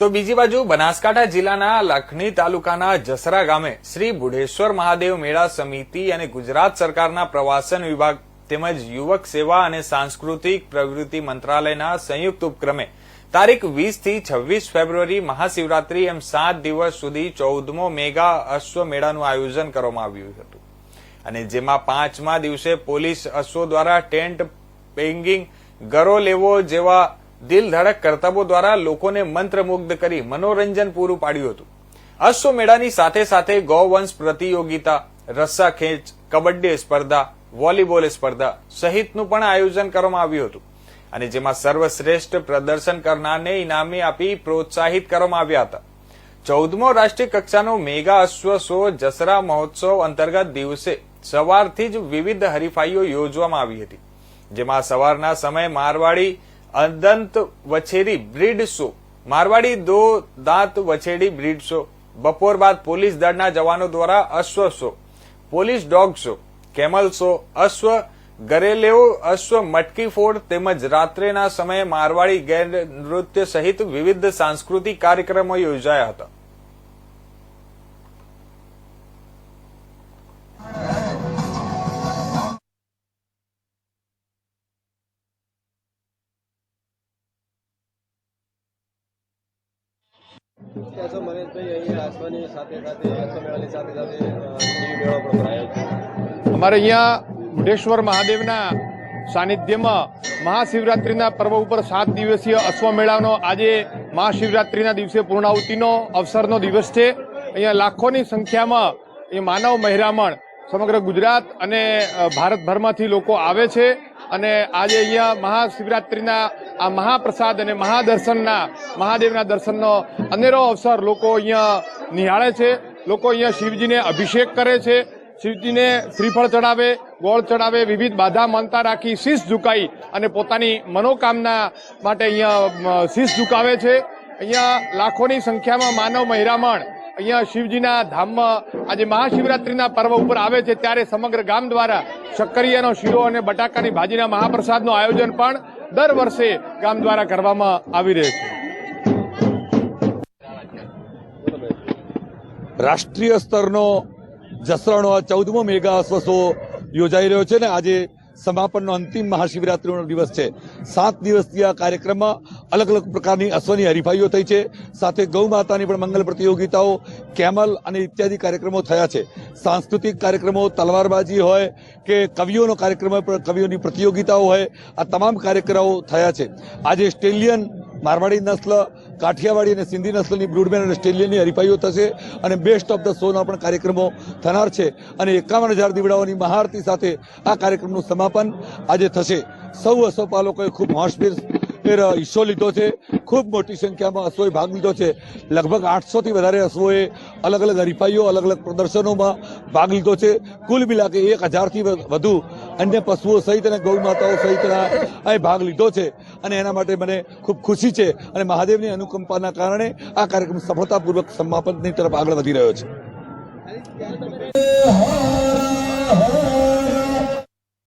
તો બીજી બાજુ બનાસકાંઠા જિલ્લાના લખની તાલુકાના જસરા ગામે શ્રી બુઢેશ્વર મહાદેવ મેળા સમિતિ અને ગુજરાત સરકારના પ્રવાસન વિભાગ તેમજ યુવક સેવા અને સાંસ્કૃતિક પ્રવૃત્તિ મંત્રાલયના સંયુક્ત ઉપક્રમે તારીખ 20 થી 26 ફેબ્રુઆરી મહાશિવરાત્રી એમ 7 દિવસ સુધી 14મો મેગા અશ્વ મેળાનું આયોજન કરવામાં આવ્યું હતું અને જેમાં 5મા દિવસે પોલીસ અશ્વો દ્વારા ટેન્ટ પેઇંગિંગ ગરો લેવો જેવા દિલ ધડક કરતબો દ્વારા લોકોને મંત્રમુગ્ધ કરી મનોરંજન પૂરું પાડ્યું હતું। અશ્વ મેળાની સાથે સાથે ગૌવંશ પ્રતિયોગિતા, રસ્સા ખેંચ, કબડ્ડી સ્પર્ધા, વોલીબોલ સ્પર્ધા સહિતનું પણ આયોજન કરવામાં આવ્યું હતું અને જેમાં સર્વશ્રેષ્ઠ પ્રદર્શન કરનારને ઇનામી આપી પ્રોત્સાહિત કરવામાં આવ્યા હતા। 14મો રાષ્ટ્રીય કક્ષાનો મેગા અશ્વ શો જસરા મહોત્સવ અંતર્ગત દિવસે સવારથી જ વિવિધ હરીફાઈઓ યોજવામાં આવી હતી, જેમાં સવારના સમયે મારવાડી અદંત વછેરી બ્રીડ શો, મારવાડી દો દાંત વછેરી બ્રીડ શો, બપોર બાદ પોલીસ દળના જવાનો દ્વારા અશ્વ show, police dog show, camel show, અશ્વ ગરેલેવ, અશ્વ મટકી ફોડ તેમજ રાત્રેના સમયે મારવાડી ગેર નૃત્ય સહિત વિવિધ સાંસ્કૃતિક કાર્યક્રમો યોજાયા હતા। અમારે અહીંયા બુઢેશ્વર મહાદેવના સાનિધ્યમાં મહાશિવરાત્રિના પર્વ ઉપર 7 દિવસીય અશ્વમેળાનો આજે મહાશિવરાત્રિના દિવસે પૂર્ણાહુતિનો અવસરનો દિવસ છે। અહીંયા લાખોની સંખ્યામાં એ માનવ મહેરામણ સમગ્ર ગુજરાત અને ભારતભરમાંથી લોકો આવે છે અને આજે અહીંયા મહાશિવરાત્રિના આ મહાપ્રસાદ અને મહાદર્શનના મહાદેવના દર્શનનો અનેરો અવસર લોકો અહીંયા નિહાળે છે। લોકો અહીંયા શિવજીને અભિષેક કરે છે, શિવજીને શ્રીફળ ચડાવે, ગોળ ચડાવે, વિવિધ બાધા માનતા રાખી શીશ ઝુકાઈ અને પોતાની મનોકામના માટે અહીંયા શીશ ઝુકાવે છે। અહીંયા લાખોની સંખ્યામાં માનવ મહેરામણ અહીંયા શિવજીના ધામમાં આજે મહાશિવરાત્રિના પર્વ ઉપર આવે છે ત્યારે સમગ્ર ગામ દ્વારા શક્કરિયાનો શીરો અને બટાકાની ભાજીના મહાપ્રસાદનું આયોજન પણ દર વર્ષે ગામ દ્વારા કરવામાં આવી રહ્યું છે। રાષ્ટ્રીય સ્તરનો જસરાનો 14મો મેગા અશ્વ શો યોજાઈ રહ્યો છે ને આજે સમાપનનો અંતિમ મહાશિવરાત્રીનો દિવસ છે। 7 દિવસથી આ કાર્યક્રમમાં અલગ અલગ પ્રકારની અશ્વની હરીફાઈઓ થઈ છે, સાથે ગૌ માતાની પણ મંગલ પ્રતિયોગિતાઓ, કેમલ અને ઇત્યાદિ કાર્યક્રમો થયા છે। સાંસ્કૃતિક કાર્યક્રમો, તલવારબાજી હોય કે કવિઓનો કાર્યક્રમ હોય, કવિઓની પ્રતિયોગિતાઓ હોય, આ તમામ કાર્યક્રમો થયા છે। આજે સ્ટેલિયન, મારવાડી નસ્લ, કાઠિયાવાડી અને સિંધી નસ્લની બ્રૂડમેન અને સ્ટેલિયનની હરીફાઈઓ થશે અને બેસ્ટ ઓફ ધ શોના પણ કાર્યક્રમો થનાર છે અને 51,000 દીવડાઓની મહાઆરતી સાથે આ કાર્યક્રમનું સમાપન આજે થશે। સૌ અશ્વપાલકોએ ખૂબ હોંશભેર હિસ્સો લીધો છે, ખૂબ મોટી સંખ્યામાં અશ્વોએ ભાગ લીધો છે। લગભગ 800થી વધારે અશ્વોએ અલગ અલગ હરીફાઈઓ, અલગ અલગ પ્રદર્શનોમાં ભાગ લીધો છે। કુલ મિલાકે 1000થી વધુ અન્ય પશુઓ સહિત અને ગૌ માતાઓ સહિતના અહીં ભાગ લીધો છે અને એના માટે મને ખૂબ ખુશી છે અને મહાદેવની અનુકંપાના કારણે આ કાર્યક્રમ સફળતાપૂર્વક સમાપનની તરફ આગળ વધી રહ્યો છે।